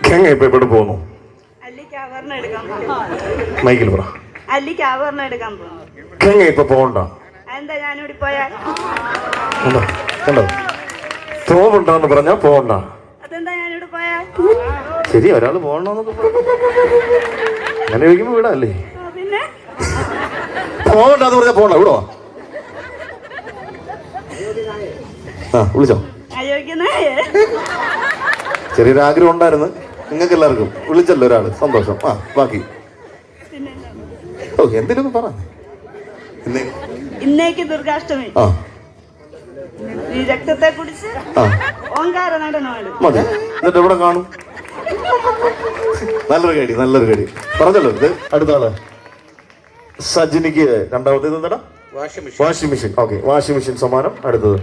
ഗംഗ ഇപ്പൊ എവിടെ പോകുന്നു? മൈക്കിൽ പറ. ഗംഗ ഇപ്പൊ പോകണ്ട. എന്താ ഞാനിവിടെ പോയാ കണ്ടോ? തോന്നുണ്ടെന്ന് പറഞ്ഞാ പോകണ്ട. അതെന്താ ഞാനിവിടെ പോയാ? ശരി, ഒരാള് പോകണമെന്നൊക്കെ അങ്ങനെ ചോദിക്കുമ്പോ വിടല്ലേ? പിന്നെ പോകണ്ടെന്ന് പറഞ്ഞാ പോകണ്ട. വിടോ? ആ വിളിച്ചോ. ചെറിയൊരു ആഗ്രഹം ഉണ്ടായിരുന്നു നിങ്ങൾക്ക് എല്ലാവർക്കും. വിളിച്ചല്ലോ ഒരാള്, സന്തോഷം. ആ ബാക്കി ഓ എന്തെങ്കിലും പറ. ഇന്നേക്ക് ദുർഗാഷ്ടമി. ആ ഈ രക്തത്തെ കുടിച്ച് ഓങ്കാര നടനമാണ്. മതി. എന്നിട്ട് എവിടെ കാണും? നല്ലൊരു കടി പറഞ്ഞല്ലോ. ഇത് അടുത്ത ആള് സജിനിക്ക് രണ്ടാമത്തേത് എന്താ? Washing machine. Okay, washing machine സമ്മാനം. അടുത്തത്